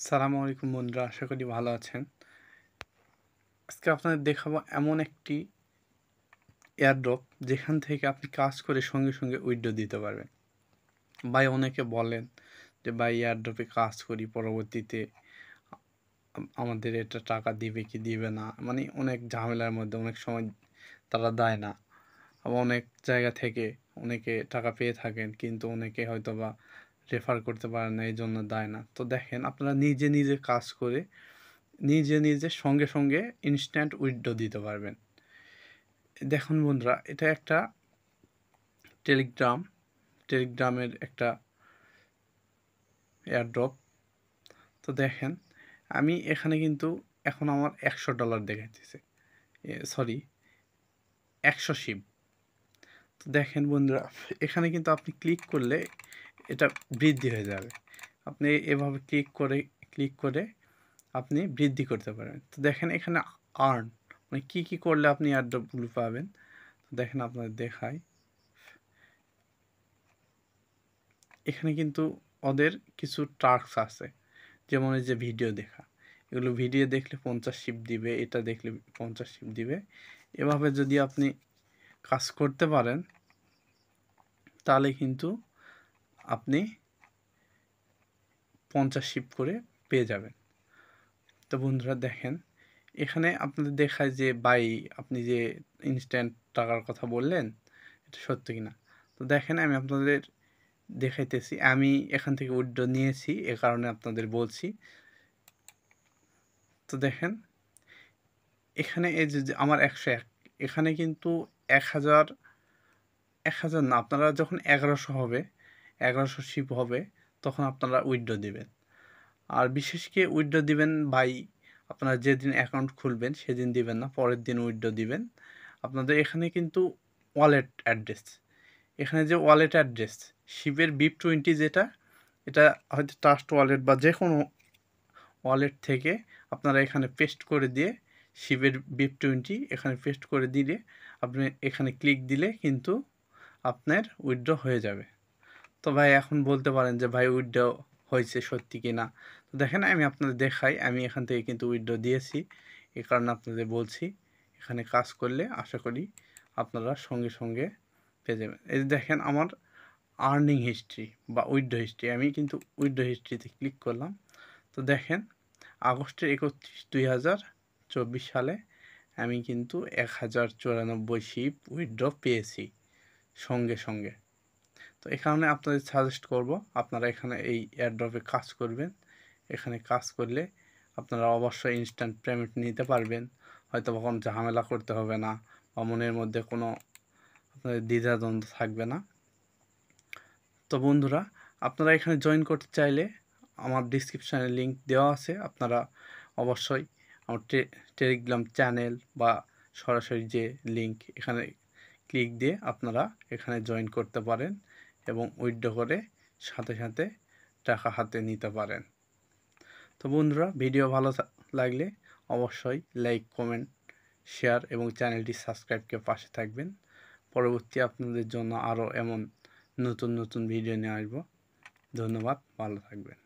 সালামু আলাইকুম বন্ধুরা, আশা করি ভালো আছেন। আজকে আপনাদের দেখাবো এমন একটি এয়ারড্রপ যেখান থেকে আপনি কাজ করে সঙ্গে সঙ্গে উইথড্র দিতে পারবেন। ভাই অনেকে বলেন যে ভাই এয়ারড্রপে কাজ করি, পরবর্তীতে আমাদের এটা টাকা দিবে কি দিবে না, মানে অনেক ঝামেলার মধ্যে অনেক সময় তারা দেয় না। আবার অনেক জায়গা থেকে অনেকে টাকা পেয়ে থাকেন, কিন্তু অনেকে হয়তো বা রেফার করতে পারেন না, এই জন্য দেয় না। তো দেখেন, আপনারা নিজে নিজে কাজ করে নিজে নিজে সঙ্গে সঙ্গে ইনস্ট্যান্ট উইথড্র দিতে পারবেন। দেখুন বন্ধুরা, এটা একটা টেলিগ্রামের একটা এয়ারড্রপ। তো দেখেন, আমি এখানে কিন্তু এখন আমার $100 দেখাইতেছে, সরি 100 শিপ। তো দেখেন বন্ধুরা, এখানে কিন্তু আপনি ক্লিক করলে এটা বৃদ্ধি হয়ে যাবে। আপনি এভাবে ক্লিক করে আপনি বৃদ্ধি করতে পারেন। তো দেখেন এখানে আর্ন, মানে কী করলে আপনি এয়ারড্রপগুলো পাবেন। তো দেখেন আপনাদের দেখাই, এখানে কিন্তু ওদের কিছু টাস্ক আছে, যেমন এই যে ভিডিও দেখা, এগুলো ভিডিও দেখলে 50 শিপ দিবে, এটা দেখলে 50 শিপ দিবে। এভাবে যদি আপনি কাজ করতে পারেন তাহলে কিন্তু আপনি 50 শিপ করে পেয়ে যাবেন। তো বন্ধুরা দেখেন, এখানে আপনাদের দেখায় যে বাই, আপনি যে ইনস্ট্যান্ট টাকার কথা বললেন এটা সত্য কিনা। তো দেখেন, আমি আপনাদের দেখাইতেছি, আমি এখান থেকে উইথড্র নিয়েছি, এ কারণে আপনাদের বলছি। তো দেখেন এখানে এই যে আমার 101, এখানে কিন্তু 1000 না, আপনারা যখন 1100 হবে, 1100 শিপ হবে, তখন আপনারা উইথড্র দিবেন। আর বিশেষ করে উইথড্র দিবেন বাই, আপনারা যেদিন অ্যাকাউন্ট খুলবেন সেদিন দিবেন না, পরের দিন উইথড্র দিবেন। আপনাদের এখানে কিন্তু ওয়ালেট অ্যাড্রেস, এখানে যে ওয়ালেট অ্যাড্রেস শিপের BIP20 যেটা, এটা হয়তো ট্রাস্ট ওয়ালেট বা যে কোনো ওয়ালেট থেকে আপনারা এখানে পেস্ট করে দিয়ে শিবের BIP20 এখানে পেস্ট করে দিলে, আপনি এখানে ক্লিক দিলে কিন্তু আপনার উইথড্র হয়ে যাবে। তো ভাই এখন বলতে পারেন যে ভাই উইথড্র হয়েছে সত্যি কি না। তো দেখেন, আমি আপনাদের দেখাই, আমি এখান থেকে কিন্তু উইথড্র দিয়েছি, এ কারণে আপনাদের বলছি। এখানে কাজ করলে আশা করি আপনারা সঙ্গে সঙ্গে পেয়ে যাবেন। এই যে দেখেন আমার আর্নিং হিস্ট্রি বা উইথড্র হিস্ট্রি, আমি কিন্তু উইথড্র হিস্ট্রিতে ক্লিক করলাম। তো দেখেন আগস্টের 31, 2024 সালে আমি কিন্তু 1094 শিপ উইথড্র পেয়েছি সঙ্গে সঙ্গে। তো এই কারণে আপনাদের সাজেস্ট করব আপনারা এখানে এই এয়ারড্রপে কাজ করবেন। এখানে কাজ করলে আপনারা অবশ্যই ইনস্ট্যান্ট পেমেন্ট নিতে পারবেন, হয়তো কোনো ঝামেলা করতে হবে না, বা মনের মধ্যে কোনো আপনাদের দ্বিধাদ্বন্দ্ব থাকবে না। তো বন্ধুরা, আপনারা এখানে জয়েন করতে চাইলে আমার ডিসক্রিপশানে লিঙ্ক দেওয়া আছে, আপনারা অবশ্যই আমার টেলিগ্রাম চ্যানেল বা সরাসরি যে লিঙ্ক, এখানে ক্লিক দিয়ে আপনারা এখানে জয়েন করতে পারেন এবং উইথড্র করে সাথে সাথে টাকা হাতে নিতে পারেন। তো বন্ধুরা, ভিডিও ভালো লাগলে অবশ্যই লাইক, কমেন্ট, শেয়ার এবং চ্যানেলটি সাবস্ক্রাইব করে পাশে থাকবেন। পরবর্তী আপনাদের জন্য আরও এমন নতুন নতুন ভিডিও নিয়ে আসবো। ধন্যবাদ, ভালো থাকবেন।